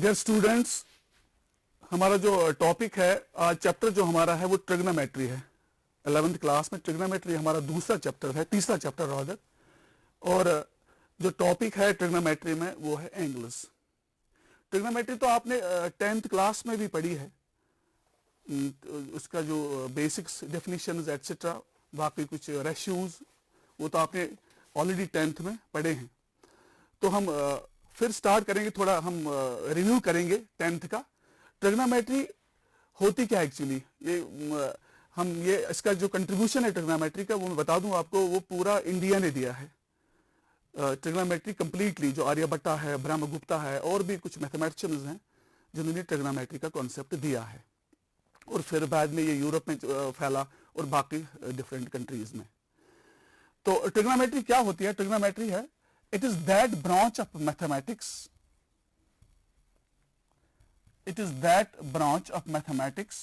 Dear students, हमारा जो topic है आज चैप्टर जो हमारा है वो ट्रिग्नोमेट्री है। 11th क्लास में ट्रिग्नोमेट्री हमारा दूसरा चैप्टर है, तीसरा चैप्टर रादर। और जो टॉपिक है ट्रिग्नोमेट्री में वो है एंगल्स। ट्रिग्नोमेट्री तो आपने 10th क्लास में भी पढ़ी है, उसका जो बेसिक्स डेफिनेशंस एटसेट्रा, बाकी कुछ रेशियोज वो तो आपने ऑलरेडी 10th में पढ़े हैं। तो हम फिर स्टार्ट करेंगे, थोड़ा हम रिव्यू करेंगे 10th का। ट्रिग्नोमेट्री होती क्या एक्चुअली, ये इसका जो कंट्रीब्यूशन है ट्रिग्नोमेट्री का वो मैं बता दूं आपको, वो पूरा इंडिया ने दिया है। ट्रिग्नोमेट्री कंप्लीटली जो आर्यभट्टा है, ब्रह्मगुप्ता है और भी कुछ मैथमेटिशियंस हैं जिन्होंने ट्रिग्नोमेट्री का कॉन्सेप्ट दिया है, और फिर बाद में ये यूरोप में फैला और बाकी डिफरेंट कंट्रीज में। तो ट्रिग्नोमेट्री क्या होती है? ट्रिग्नोमेट्री है, it is that branch of mathematics, it is that branch of mathematics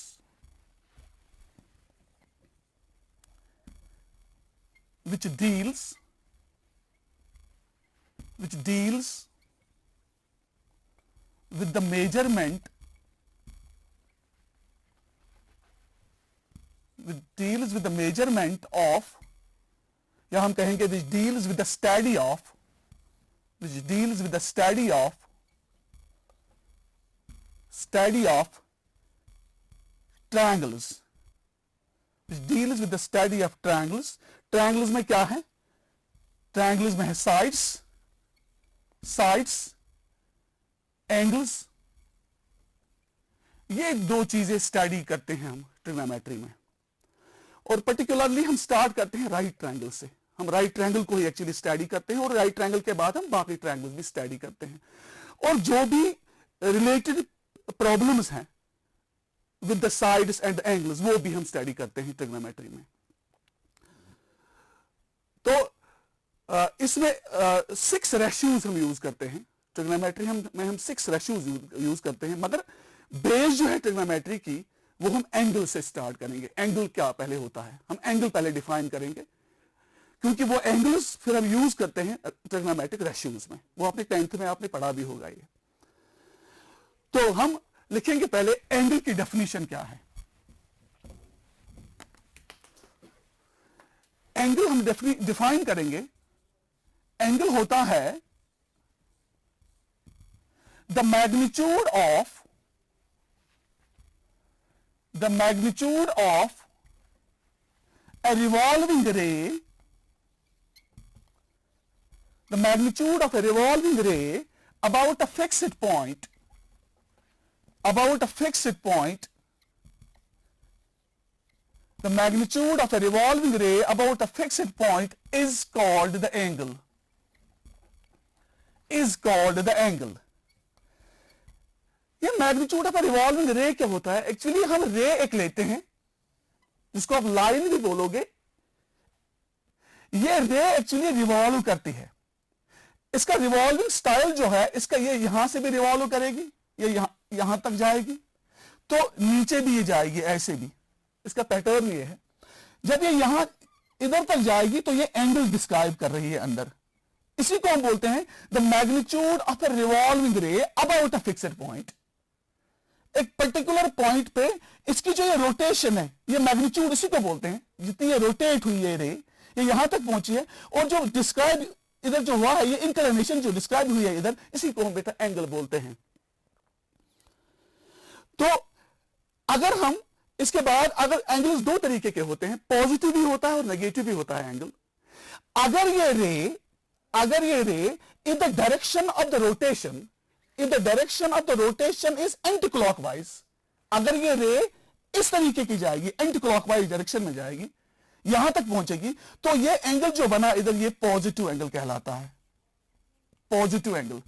which deals with the measurement of, या हम कहेंगे which deals with the study of triangles, which deals with the study of triangles. triangles में क्या है? triangles में है sides, angles। ये दो चीजें स्टडी करते हैं हम ट्रिग्नोमेट्री में, और पर्टिकुलरली हम स्टार्ट करते हैं राइट ट्रायंगल से। हम राइट ट्रायंगल को ही एक्चुअली स्टडी करते हैं, और राइट ट्रायंगल के बाद हम बाकी ट्रायंगल्स भी स्टडी करते हैं, और जो भी रिलेटेड प्रॉब्लम्स हैं with the sides and the angles वो भी हम स्टडी करते हैं ट्रिग्नोमेट्री में। तो इसमें 6 रेशियोज हम यूज करते हैं ट्रिग्नोमेट्री में, हम 6 रेशियोज यूज करते हैं, मगर बेस जो है ट्रिग्नोमेट्री की वो हम एंगल से स्टार्ट करेंगे। एंगल क्या पहले होता है, हम एंगल पहले डिफाइन करेंगे, क्योंकि वो एंगल्स फिर हम यूज करते हैं ट्रिग्नोमेट्रिक रेशियोज में। वो आपने 10th में आपने पढ़ा भी होगा ये। तो हम लिखेंगे पहले एंगल की डेफिनेशन क्या है। एंगल हम डिफाइन करेंगे, एंगल होता है the magnitude of a revolving ray, the magnitude of a revolving ray about a fixed point, the magnitude of a revolving ray about a fixed point is called the angle, ये magnitude of revolving रे क्या होता है? Actually हम रे एक लेते हैं जिसको आप लाइन भी बोलोगे, ये रे एक्चुअली रिवॉल्व करती है। इसका रिवॉल्विंग स्टाइल जो है, इसका ये यहां से भी रिवॉल्व करेगी, ये यहां तक जाएगी, तो नीचे भी ये जाएगी, ऐसे भी इसका पैटर्न ये है। जब ये यहां इधर तक जाएगी तो ये एंगल डिस्क्राइब कर रही है अंदर। इसी को हम बोलते हैं the magnitude of A revolving रे अबाउट अ फिक्स्ड पॉइंट। एक पर्टिकुलर पॉइंट पे इसकी जो ये रोटेशन है, ये मैग्नीट्यूड इसी को बोलते हैं। जितनी ये रोटेट हुई है रे, ये यहां तक पहुंची है, और जो डिस्क्राइब इधर जो हुआ है, ये इंक्लिनेशन जो डिस्क्राइब हुई है इधर, इसी को हम बेटा एंगल बोलते हैं। तो अगर हम इसके बाद, अगर एंगल्स 2 तरीके के होते हैं, पॉजिटिव भी होता है और नेगेटिव भी होता है एंगल। अगर ये रे in the direction of the rotation is anti clockwise, अगर ये रे इस तरीके की जाएगी, एंटी क्लॉकवाइज डायरेक्शन में जाएगी, यहां तक पहुंचेगी, तो ये एंगल जो बना इधर, ये पॉजिटिव एंगल कहलाता है। Positive angle,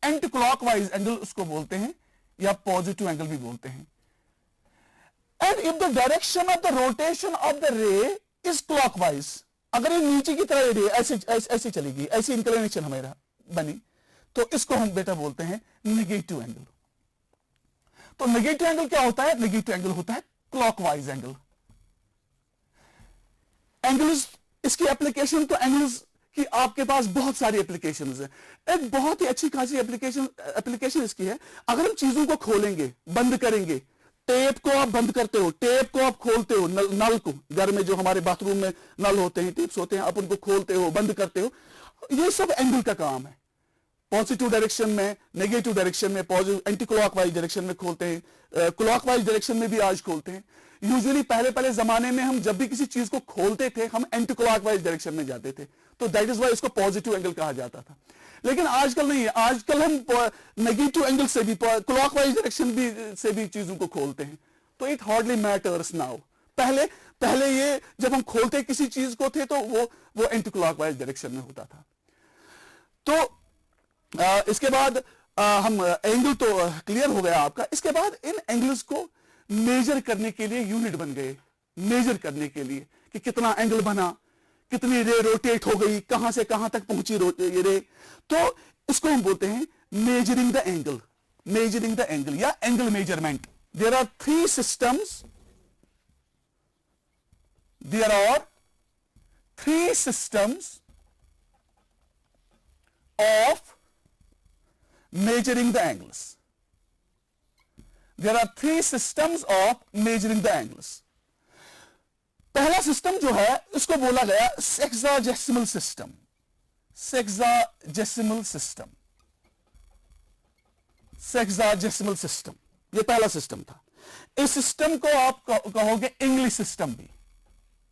anti clockwise angle उसको बोलते हैं, या पॉजिटिव एंगल भी बोलते हैं। And if the direction of the rotation of the रे इज क्लॉकवाइज, अगर ये नीचे की तरह रे ऐसे चलेगी, ऐसी इंक्लिनेशन हमारा बनी, तो इसको हम बेटा बोलते हैं नेगेटिव एंगल। तो नेगेटिव एंगल क्या होता है? नेगेटिव एंगल होता है क्लॉकवाइज एंगल। एंगल्स, इसकी एप्लीकेशन तो एंगल्स कि आपके पास बहुत सारी एप्लीकेशंस हैं। एक बहुत ही अच्छी खासी एप्लीकेशन इसकी है, अगर हम चीजों को खोलेंगे, बंद करेंगे, टेप को आप बंद करते हो, टेप को आप खोलते हो, नल को, घर में जो हमारे बाथरूम में नल होते हैं, टेप्स होते हैं, आप उनको खोलते हो, बंद करते हो, ये सब एंगल का काम है। पॉजिटिव डायरेक्शन में, नेगेटिव डायरेक्शन में, पॉजिटिव एंटी क्लॉकवाइज डायरेक्शन में खोलते हैं, क्लॉकवाइज डायरेक्शन में भी आज खोलते हैं। यूजुअली पहले जमाने में हम जब भी किसी चीज को खोलते थे, हम एंटी क्लॉकवाइज डायरेक्शन में जाते थे, तो दैट इज वाई इसको पॉजिटिव एंगल कहा जाता था। लेकिन आजकल नहीं है, आजकल हम नेगेटिव एंगल से भी, क्लॉकवाइज डायरेक्शन से भी चीजों को खोलते हैं, तो इट हार्डली मैटर्स नाउ। पहले ये जब हम खोलते किसी चीज को थे, तो वो एंटी क्लॉकवाइज डायरेक्शन में होता था। तो इसके बाद हम एंगल तो क्लियर हो गया आपका। इसके बाद इन एंगल्स को मेजर करने के लिए यूनिट बन गए, मेजर करने के लिए कि कितना एंगल बना, कितनी रे रोटेट हो गई, कहां से कहां तक पहुंची रे, तो इसको हम बोलते हैं measuring the angle, measuring the angle या angle measurement. There are three systems, there are three systems of measuring the angles. There are three systems of measuring the angles. पहला सिस्टम जो है उसको बोला गया sexagesimal system, sexagesimal system, sexagesimal system, ये पहला system था। इस सिस्टम को आप कहोगे इंग्लिश सिस्टम भी,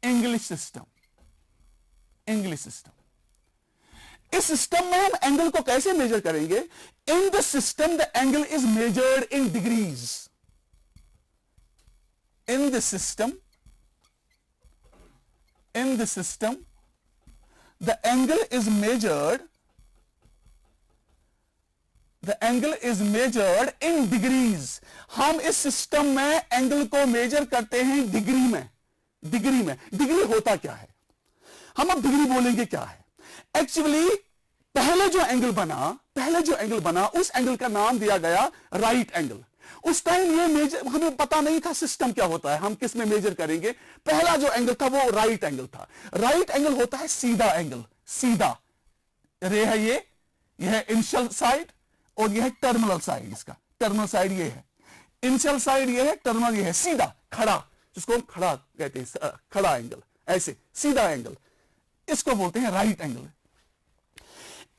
इंग्लिश सिस्टम, इंग्लिश सिस्टम। इस सिस्टम में हम एंगल को कैसे मेजर करेंगे? In the system the angle is measured in degrees. In the system, in the system the angle is measured, the angle is measured in degrees. हम इस system में angle को मेजर करते हैं डिग्री में, डिग्री में। Degree होता क्या है? हम अब डिग्री बोलेंगे क्या है? एक्चुअली पहले जो एंगल बना, उस एंगल का नाम दिया गया राइट एंगल। उस टाइम ये मेजर, हमें पता नहीं था सिस्टम क्या होता है, हम किस में मेजर करेंगे। पहला जो एंगल था वो राइट एंगल था। राइट एंगल होता है सीधा एंगल, सीधा रे है, ये है इनिशियल साइड और ये है टर्मिनल साइड। इसका टर्मिनल साइड ये है, इनिशियल साइड ये है, टर्मिनल ये है, सीधा खड़ा, जिसको हम खड़ा कहते हैं, खड़ा एंगल, ऐसे सीधा एंगल, इसको बोलते हैं राइट एंगल।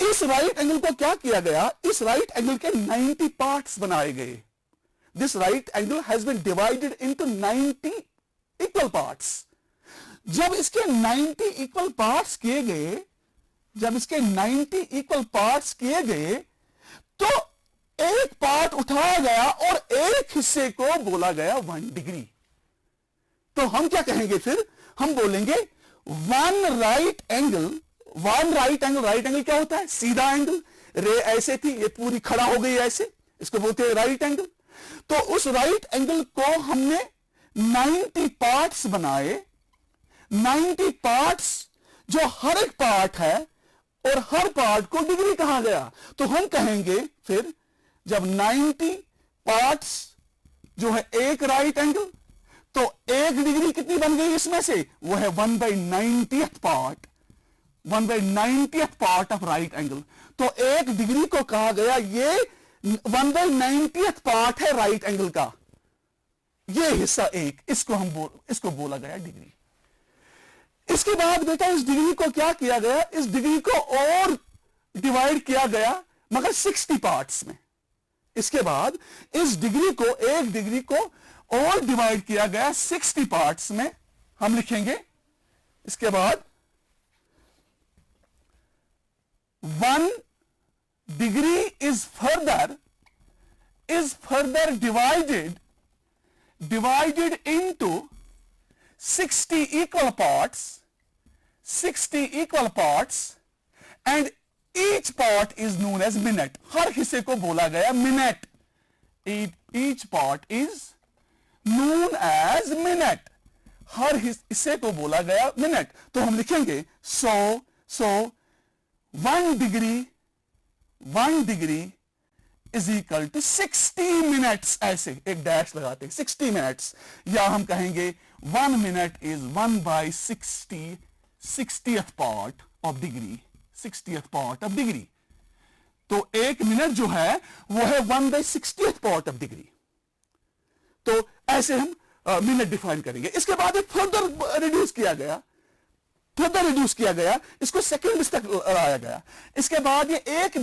इस राइट एंगल को क्या किया गया? इस राइट एंगल के 90 पार्ट्स बनाए गए। This right angle has been divided into 90 equal parts. जब इसके 90 इक्वल पार्ट्स किए गए, जब इसके 90 इक्वल पार्ट्स किए गए, तो एक पार्ट उठाया गया और एक हिस्से को बोला गया 1 डिग्री। तो हम क्या कहेंगे फिर? हम बोलेंगे one right angle, one right angle. Right angle क्या होता है? सीधा एंगल। रे ऐसे थी, ये पूरी खड़ा हो गई ऐसे, इसको बोलते हैं राइट एंगल। तो उस राइट एंगल को हमने 90 पार्ट्स बनाए। 90 पार्ट्स, जो हर एक पार्ट है और हर पार्ट को डिग्री कहा गया। तो हम कहेंगे फिर, जब 90 पार्ट्स जो है एक राइट एंगल, तो एक डिग्री कितनी बन गई इसमें से? वो है 1/90th part, 1/90th part of right angle. तो एक डिग्री को कहा गया ये 1/90th पार्ट है राइट एंगल का, ये हिस्सा एक, इसको बोला गया डिग्री। इसके बाद बेटा इस डिग्री को क्या किया गया? इस डिग्री को और डिवाइड किया गया, मगर 60 पार्ट्स में। इसके बाद इस डिग्री को, एक डिग्री को और डिवाइड किया गया 60 पार्ट्स में। हम लिखेंगे इसके बाद 1 degree is further divided into 60 equal parts, 60 equal parts, and each part is known as minute. हर हिस्से को बोला गया minute. Each part is known as minute. हर हिस्से को बोला गया मिनट। तो हम लिखेंगे so 1 degree is equal to 60 minutes, ऐसे एक डैश लगाते हैं, 60 minutes। या हम कहेंगे 1 minute is 1/60th part of degree, 60th part of degree. तो 1 मिनट जो है वो है 1/60th पार्ट ऑफ डिग्री। तो ऐसे हम मिनट डिफाइन करेंगे। इसके बाद फर्दर रिड्यूस किया गया, इसको सेकंड्स तक लाया गया। इसके बाद ये 1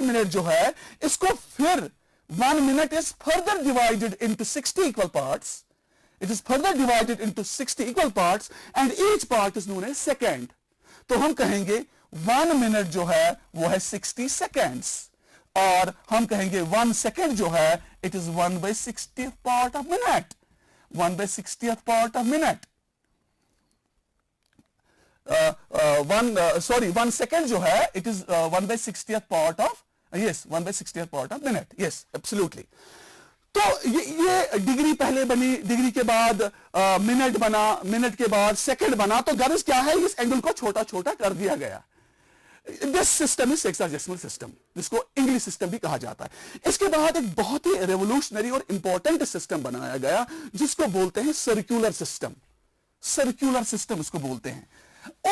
मिनट जो है इसको फिर 1 minute is further divided into 60 equal parts. It is further divided into 60 equal parts and each part is known as second. तो हम कहेंगे 1 minute जो है वो है 60 seconds और हम कहेंगे 1 second जो है it is 1/60th part of minute. 1/60th part of minute. 1 second जो है it is 1/60th part of yes 1/60th part of minute. Yes, absolutely. तो ये डिग्री पहले बनी, डिग्री के बाद मिनट बना, मिनट के बाद सेकंड बना। तो गर्ज क्या है, इस एंगल को छोटा छोटा कर दिया गया। This system is sexagesimal system, जिसको इंग्लिश सिस्टम भी कहा जाता है। इसके बाद एक बहुत ही रेवोल्यूशनरी और इंपॉर्टेंट सिस्टम बनाया गया जिसको बोलते हैं सर्कुलर सिस्टम। सर्कुलर सिस्टम उसको बोलते हैं।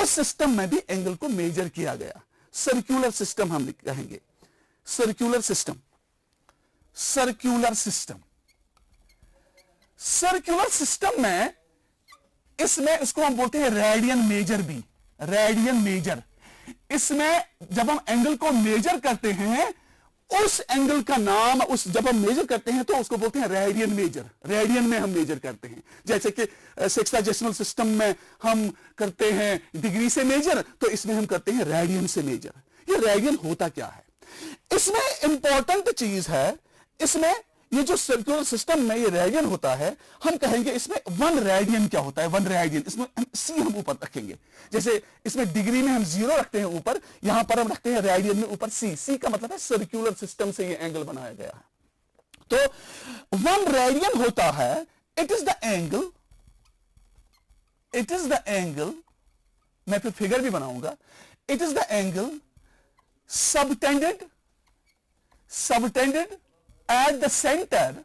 उस सिस्टम में भी एंगल को मेजर किया गया। सर्कुलर सिस्टम हम कहेंगे। Circular system, circular system, circular system में इसमें इसको हम बोलते हैं रेडियन मेजर भी। रेडियन मेजर, इसमें जब हम एंगल को मेजर करते हैं उस एंगल का नाम, उस जब हम मेजर करते हैं तो उसको बोलते हैं रेडियन मेजर। रेडियन में हम मेजर करते हैं। जैसे कि सेक्साडेसिमल सिस्टम में हम करते हैं डिग्री से मेजर, तो इसमें हम करते हैं रेडियन से मेजर। ये रेडियन होता क्या है, इसमें इंपॉर्टेंट चीज है, इसमें ये जो सर्कुलर सिस्टम में ये रेडियन होता है, हम कहेंगे इसमें 1 रेडियन क्या होता है। 1 रेडियन, इसमें सी हम ऊपर रखेंगे। जैसे इसमें डिग्री में हम 0 रखते हैं ऊपर, यहां पर हम रखते हैं रेडियन में ऊपर सी। सी का मतलब है सर्कुलर सिस्टम से ये एंगल बनाया गया है। तो 1 रेडियन होता है, it is the angle, it is the angle, मैं फिर फिगर भी बनाऊंगा। It is the angle subtended at the center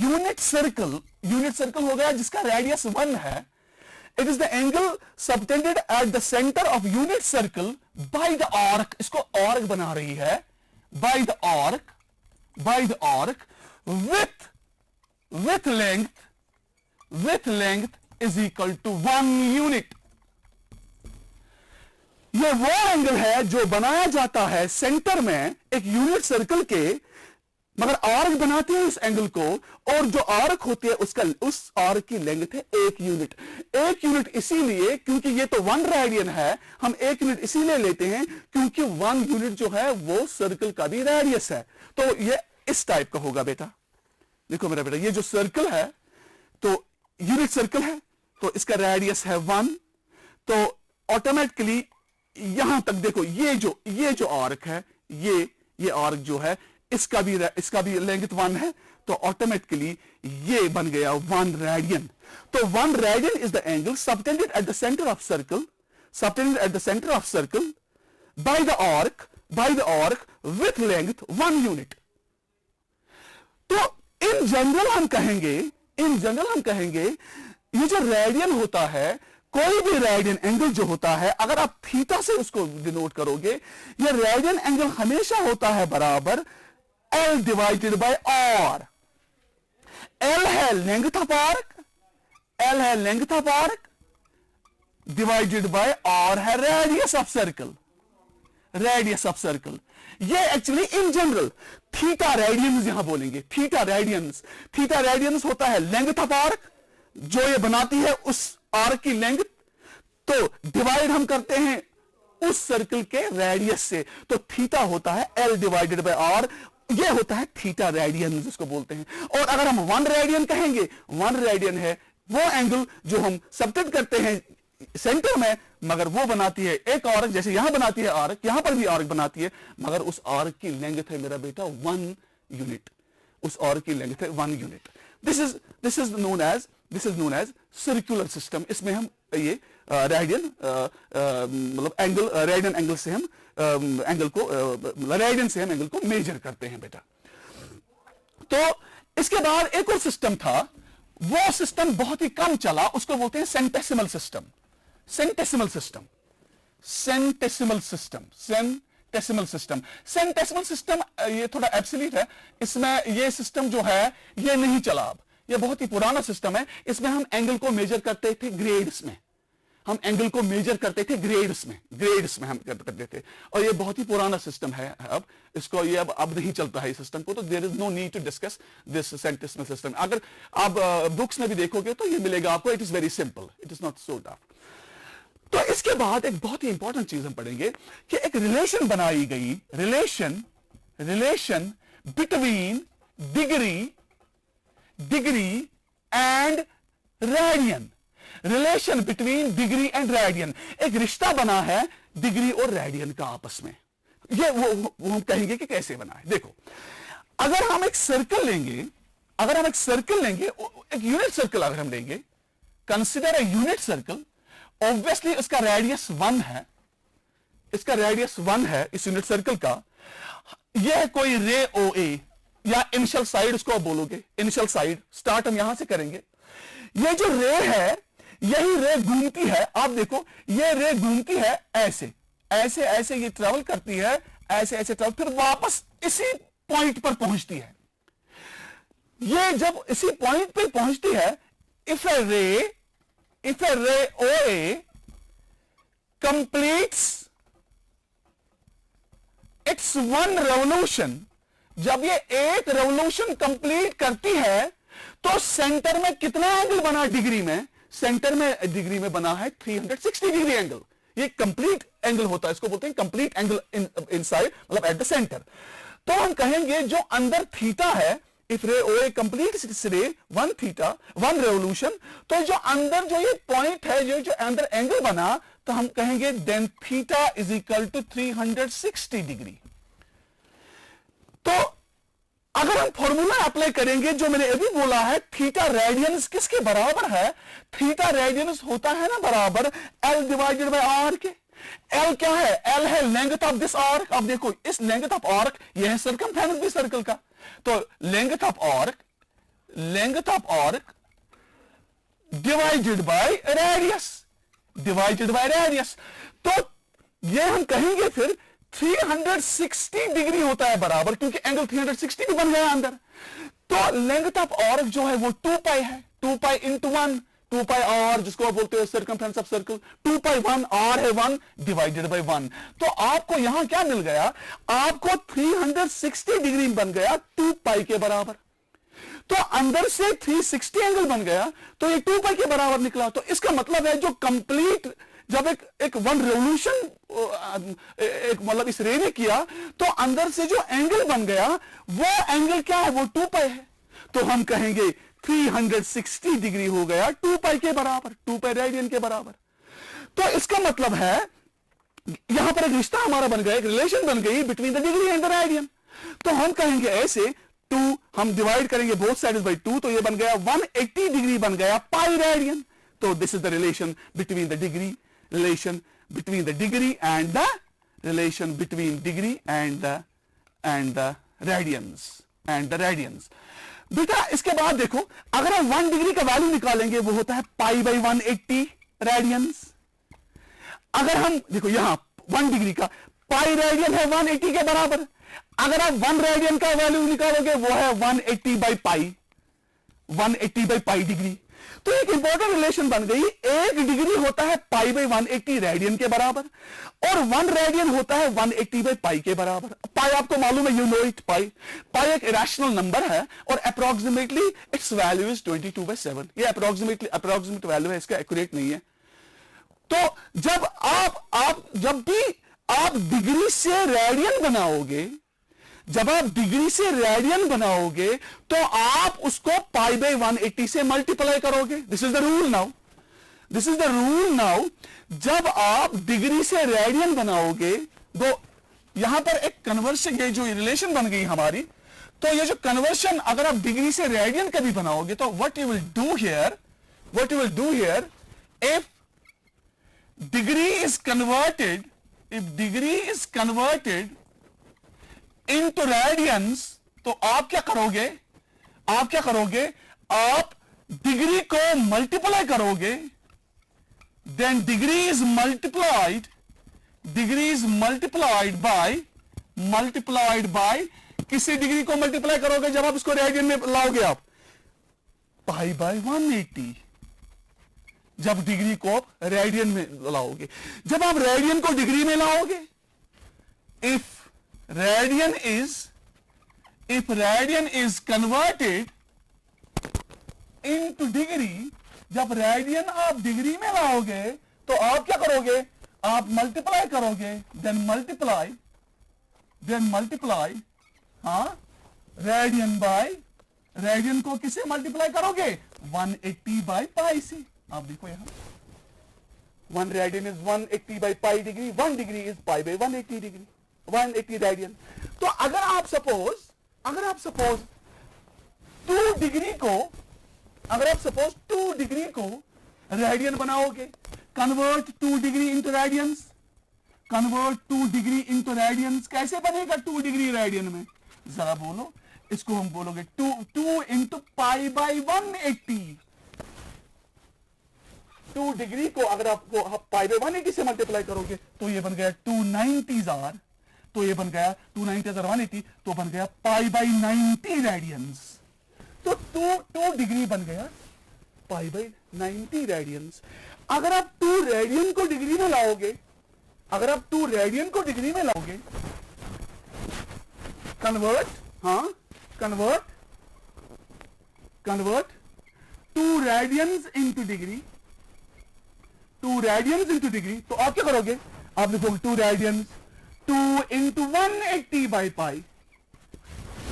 unit circle। unit circle हो गया जिसका रेडियस 1 है। it is the angle subtended at the center of unit circle by the arc, इसको arc बना रही है, by the arc with length is equal to 1 unit। ये वो एंगल है जो बनाया जाता है सेंटर में एक यूनिट सर्कल के, मगर आर्क बनाते हैं इस एंगल को, और जो आर्क होती है उस आर्क की लेंथ है 1 यूनिट। 1 यूनिट इसीलिए क्योंकि ये तो 1 रेडियन है, हम 1 यूनिट इसीलिए लेते हैं क्योंकि 1 यूनिट जो है वो सर्कल का भी रेडियस है। तो ये इस टाइप का होगा बेटा। देखो मेरा बेटा, ये जो सर्कल है तो यूनिट सर्कल है, तो इसका रेडियस है 1। तो ऑटोमेटिकली यहां तक देखो, ये जो आर्क है, ये आर्क जो है इसका भी लेंथ 1 है, तो ऑटोमेटिकली ये बन गया 1 रेडियन। तो 1 radian is the angle subtended at the centre of circle, subtended at the centre of circle by the arc with length 1 unit. तो इन जनरल हम कहेंगे ये जो रेडियन होता है, कोई भी रेडियन एंगल जो होता है, अगर आप थीटा से उसको डिनोट करोगे, ये रेडियन एंगल हमेशा होता है बराबर L divided by R। L है length of arc, divided by R है रेडियस ऑफ सर्कल। ये actually in general theta radians यहां बोलेंगे। थीटा रेडियंस होता है लेंथ ऑफ आर्क, जो ये बनाती है उस आर्क की लेंथ, तो डिवाइड हम करते हैं उस सर्कल के रेडियस से, तो थीटा होता है L डिवाइडेड बाय R। ये होता है थीटा रेडियन जिसको बोलते हैं। और अगर हम 1 रेडियन कहेंगे, 1 रेडियन है वो एंगल जो हम सबटेंड करते हैं सेंटर में, मगर वो बनाती है एक आर्क, जैसे यहां बनाती है आर्क, यहां पर भी आर्क बनाती है, मगर उस आर्क की लेंथ है मेरा बेटा 1 यूनिट। उस आर्क की लेंथ है 1 unit. This is known as circular system. इसमें हम ये रेडियन मतलब एंगल, रेडियन एंगल से हम एंगल को रेडियन से हम एंगल को मेजर करते हैं बेटा। तो इसके बाद एक और सिस्टम था, वो सिस्टम बहुत ही कम चला, उसको बोलते हैं centesimal system. Centesimal system, centesimal system, centesimal system. Centesimal system ये थोड़ा एब्सोल्यूट है, इसमें ये सिस्टम जो है ये नहीं चला अब, ये बहुत ही पुराना सिस्टम है। इसमें हम एंगल को मेजर करते थे ग्रेड्स में, हम एंगल को मेजर करते थे ग्रेड्स में हम करते थे, और ये बहुत ही पुराना सिस्टम है। अब इसको ये अब नहीं चलता है इस सिस्टम को, तो there is no need to discuss this centesimal system. अगर आप बुक्स में भी देखोगे तो ये मिलेगा आपको, it is very simple, it is not so tough. तो इसके बाद एक बहुत ही इंपॉर्टेंट चीज हम पढ़ेंगे कि एक रिलेशन बनाई गई, relation between degree and radian. Relation between degree and radian, एक रिश्ता बना है डिग्री और रेडियन का आपस में। ये वो हम कहेंगे कि कैसे बना है। देखो, अगर हम एक सर्कल लेंगे, एक यूनिट सर्कल अगर हम लेंगे, consider a unit circle, obviously इसका रेडियस 1 है, इसका रेडियस 1 है इस यूनिट सर्कल का। यह कोई रे ओ ए या इनिशियल साइड उसको आप बोलोगे, इनिशियल साइड, स्टार्ट हम यहां से करेंगे। ये जो रे है, यही रे घूमती है, आप देखो ये रे घूमती है ऐसे ऐसे ऐसे, ये ट्रेवल करती है ऐसे ऐसे ट्रेवल, फिर वापस इसी पॉइंट पर पहुंचती है। ये जब इसी पॉइंट पर पहुंचती है, इफ ए रे ओ ए कंप्लीट्स इट्स 1 रेवोल्यूशन, जब ये 1 रेवोल्यूशन कंप्लीट करती है तो सेंटर में कितना एंगल बना डिग्री में? सेंटर में डिग्री में बना है 360 डिग्री एंगल। ये कंप्लीट एंगल होता है, इसको बोलते हैं कंप्लीट एंगल इनसाइड, मतलब एट द सेंटर। तो हम कहेंगे जो अंदर थीटा है, इफ रे ओ ए कंप्लीट रे 1 थीटा 1 रेवोल्यूशन, तो जो अंदर जो ये पॉइंट है, जो अंदर एंगल बना, तो हम कहेंगे then theta is equal to 360 degree. तो अगर हम फॉर्मूला अप्लाई करेंगे जो मैंने अभी बोला है, थीटा रेडियंस किसके बराबर है? थीटा रेडियंस होता है ना बराबर L डिवाइडेड बाय आर के। L क्या है? L है लेंथ ऑफ दिस आर्क। अब देखो इस लेंथ ऑफ आर्क, यह है सर्कमफेरेंस भी सर्कल का, तो length of arc divided by radius, तो ये हम कहेंगे फिर 360 डिग्री होता है बराबर, क्योंकि एंगल 360 भी बन गया अंदर। तो लेंथ ऑफ आर्क जो है वो 2 पाई है, 2 पाई इंटू 1, 2 पाई आर जिसको आप बोलते हो circumference of circle, 2 pi 1 R है 1 डिवाइडेड बाय 1। तो आपको यहां क्या मिल गया? आपको 360 डिग्री बन गया 2 पाई के बराबर। तो अंदर से 360 एंगल बन गया, तो ये 2 पाई के बराबर निकला। तो इसका मतलब है जो कंप्लीट, जब एक 1 रेवोल्यूशन एक मतलब इस रे ने किया, तो अंदर से जो एंगल बन गया वो एंगल क्या है? वो 2 पाई है। तो हम कहेंगे 360 डिग्री हो गया 2 पाई के बराबर, 2 पाई रेडियन के बराबर। तो इसका मतलब है यहां पर एक रिश्ता हमारा बन गया, एक रिलेशन बन गई between the degree and the radian. तो हम कहेंगे ऐसे 2 हम डिवाइड करेंगे बोथ साइड्स बाय 2, तो ये बन गया 180 डिग्री बन गया पाई रेडियन। तो this is the relation between the degree, relation between the degree and the relation between degree and the radians। बेटा इसके बाद देखो, अगर हम 1 डिग्री का वैल्यू निकालेंगे वो होता है पाई बाई 180 रेडियंस। अगर हम देखो यहां 1 डिग्री का पाई रेडियन है 180 के बराबर, अगर आप 1 रेडियन का वैल्यू निकालोगे वो है 180 by pi, 180 by pi degree. तो एक इंपॉर्टेंट रिलेशन बन गई, 1 डिग्री होता है पाई बाई 180 रेडियन के बराबर, और 1 रेडियन होता है 180 बाई पाई के बराबर। पाई आपको मालूम है, यू नो इट, पाई एक इरेशनल नंबर है, और अप्रोक्सीमेटली इट्स वैल्यू इज 22/7। ये अप्रोक्सीमेट वैल्यू है, इसका एक्यूरेट नहीं है। तो जब भी आप डिग्री से रेडियन बनाओगे, जब आप डिग्री से रेडियन बनाओगे तो आप उसको पाई बाई 180 से मल्टीप्लाई करोगे। This is the rule now, जब आप डिग्री से रेडियन बनाओगे, तो यहां पर एक कन्वर्शन, ये जो रिलेशन बन गई हमारी, तो ये जो कन्वर्शन अगर आप डिग्री से रेडियन का भी बनाओगे, तो what you will do here, if degree is converted into radians, तो आप क्या करोगे? आप डिग्री को मल्टीप्लाई करोगे, then degree is multiplied by किसी डिग्री को मल्टीप्लाई करोगे जब आप इसको रेडियन में लाओगे, आप पाई बाय 180, जब डिग्री को आप रेडियन में लाओगे। जब आप रेडियन को डिग्री में लाओगे, if radian is converted into degree, जब रेडियन आप डिग्री में लाओगे तो आप क्या करोगे, आप मल्टीप्लाई करोगे, then multiply radian by, radian को किसे मल्टीप्लाई करोगे, 180 बाय पाई से। आप देखो यहां 1 radian is 180 by pi degree, 1 degree is pi by 180 degree, 180 radian. तो अगर आप सपोज 2 डिग्री को रेडियन बनाओगे, कन्वर्ट 2 डिग्री इंटू रेडियंस, कैसे बनेगा 2 डिग्री रेडियन में, जरा बोलो। इसको हम बोलोगे 2 इंटू पाई बाई 180। 2 डिग्री को अगर आपको पाई बाई 180 से मल्टीप्लाई करोगे तो ये बन गया 290 तो ये बन गया 290 180, तो बन गया पाई बाई 90 रेडियंस। तो 2 डिग्री बन गया पाई बाई 90 रेडियंस। अगर आप 2 रेडियन को डिग्री में लाओगे, कन्वर्ट 2 रेडियंस इंटू डिग्री, तो आप क्या करोगे, आप लिखोगे 2 radians 2 into 180 by pi,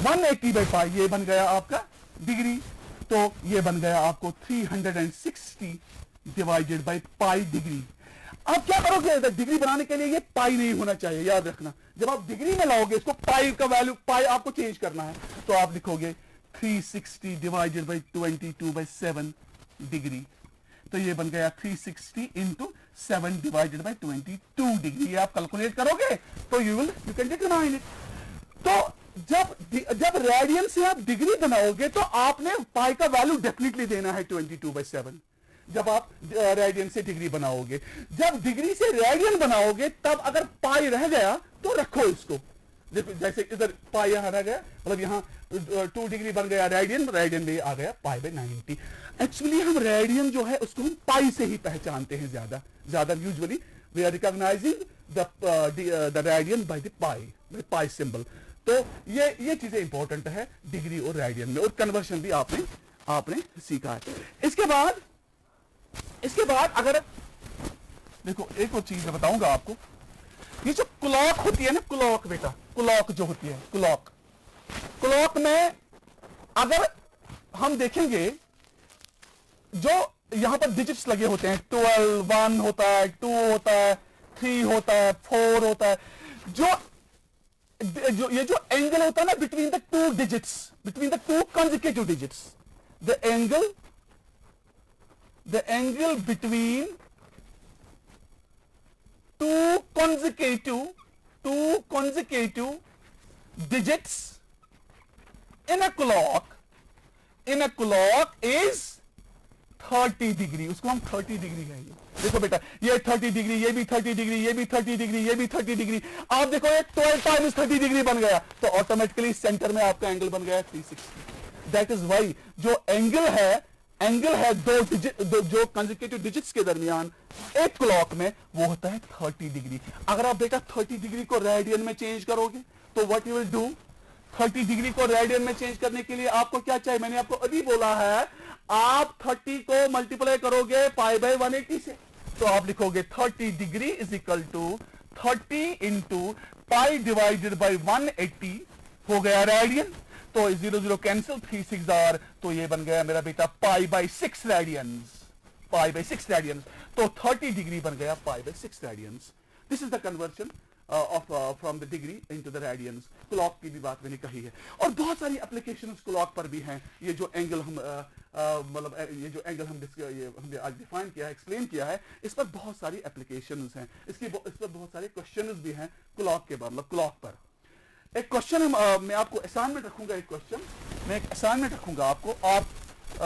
180 by pi, ये बन गया आपका डिग्री। तो ये बन गया आपको 360 डिवाइडेड बाई पाई डिग्री। आप क्या करोगे, डिग्री बनाने के लिए ये पाई नहीं होना चाहिए, याद रखना। जब आप डिग्री में लाओगे इसको, पाई का वैल्यू, पाई आपको चेंज करना है, तो आप लिखोगे 360 डिवाइडेड बाई 22/7 डिग्री। तो ये बन गया 360 इंटू 7 डिवाइडेड बाई 22 डिग्री। ये आप कैलकुलेट करोगे तो यू कैन डिटरमाइन इट। तो जब रेडियन से आप डिग्री बनाओगे तो आपने पाई का वैल्यू डेफिनेटली देना है 22/7 जब आप रेडियन से डिग्री बनाओगे। जब डिग्री से रेडियन बनाओगे तब अगर पाई रह गया तो रखो इसको, जैसे इधर पाई यहां रह गया, मतलब यहां 2 डिग्री बन गया रेडियन में आ गया पाई बाई 90। एक्चुअली हम रेडियन जो है उसको हम पाई से ही पहचानते हैं ज्यादा usually we are recognizing the radian by the pi symbol. तो ये चीजें इंपॉर्टेंट है डिग्री और रेडियन में, और कन्वर्शन भी आपने सीखा है। इसके बाद अगर देखो एक और चीज बताऊंगा आपको, ये जो क्लॉक होती है ना, क्लॉक बेटा, क्लॉक जो होती है, क्लॉक में अगर हम देखेंगे जो यहां पर डिजिट्स लगे होते हैं, 12, 1 होता है, 2 होता है, 3 होता है, 4 होता है, ये जो एंगल होता है ना between the 2 digits, between the 2 consecutive digits, the angle between 2 consecutive digits in a clock is 30 degree. उसको हम 30 डिग्री कहेंगे। देखो बेटा, ये 30 डिग्री, ये भी 30 डिग्री, ये भी 30 डिग्री, ये भी 30 डिग्री। आप देखो ये 12 टाइम्स 30 डिग्री बन गया, तो ऑटोमेटिकली सेंटर में आपका एंगल बन गया 360। दैट इज वाई जो एंगल है जो कंसेक्यूटिव डिजिट्स के दरमियान एक क्लॉक में, वो होता है 30 डिग्री। अगर आप बेटा 30 डिग्री को रेडियन में चेंज करोगे तो what you will do, 30 degree को रेडियन में चेंज करने के लिए आपको क्या चाहिए, मैंने आपको अभी बोला है, आप 30 को मल्टीप्लाई करोगे पाई बाई 180 से, तो आप लिखोगे 30 degree is equal to 30 into pi divided by 180 हो गया रेडियन। तो 0 0 कैंसिल, 3 6 आर, तो ये बन गया मेरा बेटा pi by 6 radians, pi by 6 radians. तो 30 डिग्री बन गया pi by 6 radians. This is the conversion from the degree into the radians. Clock की भी बात मैंने कही है, और बहुत सारी एप्लीकेशंस क्लॉक पर भी हैं। ये जो एंगल हम ये जो एंगल हमने आज डिफाइन किया है, एक्सप्लेन किया है, इस पर बहुत सारी एप्लीकेशंस हैं, इस पर बहुत सारे क्वेश्चंस भी हैं क्लॉक के, मतलब क्लॉक पर। एक क्वेश्चन मैं आपको असाइनमेंट रखूंगा, एक क्वेश्चन मैं एक असाइनमेंट रखूंगा आपको,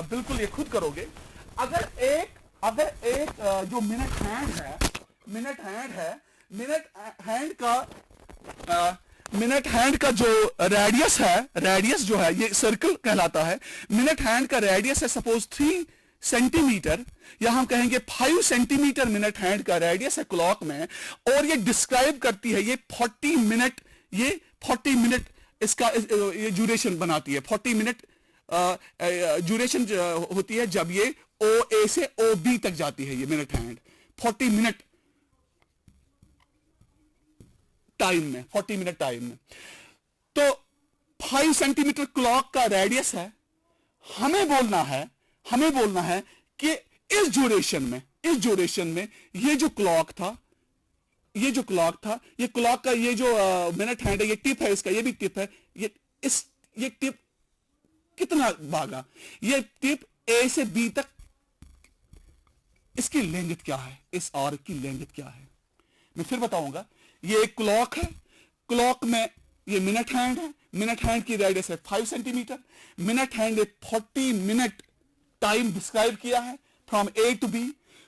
बिल्कुल ये खुद करोगे। अगर एक जो मिनट हैंड है, मिनट हैंड का जो रेडियस है, रेडियस जो है ये सर्कल कहलाता है। मिनट हैंड का रेडियस है सपोज 3 सेंटीमीटर, या हम कहेंगे 5 सेंटीमीटर मिनट हैंड का रेडियस है क्लॉक में, और ये डिस्क्राइब करती है ये 40 मिनट, ये 40 मिनट इसका ये ड्यूरेशन बनाती है। 40 मिनट ड्यूरेशन होती है जब ये ओ ए से ओ बी तक जाती है, ये मिनट हैंड 40 मिनट टाइम में, 40 मिनट टाइम में। तो 5 सेंटीमीटर क्लॉक का रेडियस है। हमें बोलना है कि इस ड्यूरेशन में ये जो क्लॉक था, ये क्लॉक का ये जो मिनट हैंड है, ये टिप है इसका, ये भी टिप है, ये टिप कितना भागा, ये टिप ए से बी तक, इसकी लेंथ क्या है, इस आर्क की लेंथ क्या है, मैं फिर बताऊंगा। ये एक क्लॉक है, क्लॉक में ये मिनट हैंड है, मिनट हैंड की रेडियस है 5 सेंटीमीटर। मिनट हैंड ने 40 मिनट टाइम डिस्क्राइब किया है फ्रॉम ए टू बी।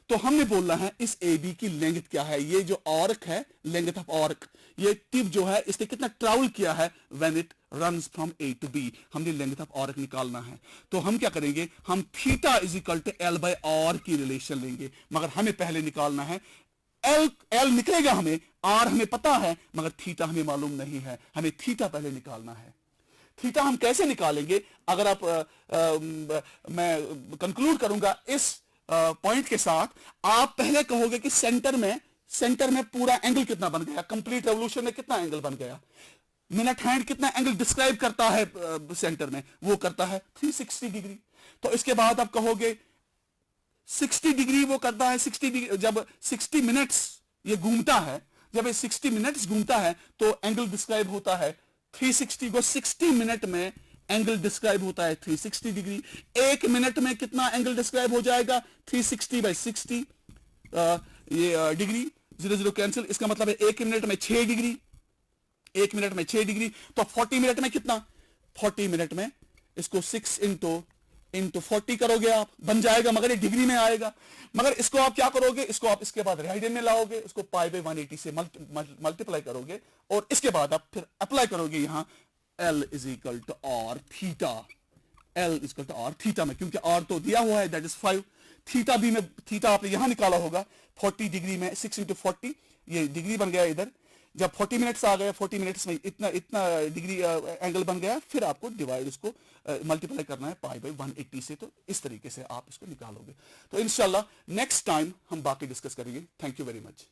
तो हमने बोलना है इस ए बी की लेंथ क्या है, ये जो आर्क है, लेंथ ऑफ आर्क, ये टिप जो है इसने कितना ट्रैवल किया है when it runs from A to B, हमने लेंथ ऑफ आर्क निकालना है। तो हम क्या करेंगे, हम theta is equal to L by R की रिलेशन लेंगे, मगर हमें पहले निकालना है एल निकलेगा हमें, आर हमें पता है, मगर थीटा हमें मालूम नहीं है, हमें थीटा पहले निकालना है। थीटा हम कैसे निकालेंगे, अगर आप मैं कंक्लूड करूंगा इस पॉइंट के साथ। आप पहले कहोगे कि सेंटर में पूरा एंगल कितना बन गया, कंप्लीट रेवोल्यूशन में कितना एंगल बन गया, मिनट हैंड कितना एंगल डिस्क्राइब करता है सेंटर में, वो करता है 360 डिग्री। तो इसके बाद आप कहोगे 60 डिग्री वो करता है, 60 डिग्री, जब 60 मिनट्स ये घूमता है, जब ये 60 मिनट्स घूमता है तो एंगल डिस्क्राइब होता है 360 को 60 मिनट में एंगल डिस्क्राइब होता है 360 डिग्री। एक मिनट में कितना एंगल डिस्क्राइब हो जाएगा, 360 बाई 60 ये डिग्री, 0 0 कैंसिल, इसका मतलब है एक मिनट में 6 डिग्री, एक मिनट में 6 डिग्री। तो 40 मिनट में कितना, 40 मिनट में इसको 6 इंटू 40 करोगे आप, बन जाएगा, मगर ये डिग्री में आएगा। मगर इसको आप क्या करोगे, इसको आप इसके बाद रेडियन में लाओगे, इसको पाई बाई 180 से मल्टीप्लाई करोगे, और इसके बाद आप फिर अप्लाई करोगे यहां L is equal to R theta, L is equal to R theta में, क्योंकि R तो दिया हुआ है दैट इज 5, थीटा भी में, थीटा आपने यहां निकाला होगा 40 डिग्री में 6 इंटू 40, ये डिग्री बन गया इधर। जब 40 मिनट्स आ गए, 40 मिनट्स में इतना डिग्री एंगल बन गया, फिर आपको डिवाइड उसको मल्टीप्लाई करना है पाई बाई 180 से। तो इस तरीके से आप इसको निकालोगे। तो इंशाल्लाह नेक्स्ट टाइम हम बाकी डिस्कस करेंगे। Thank you very much.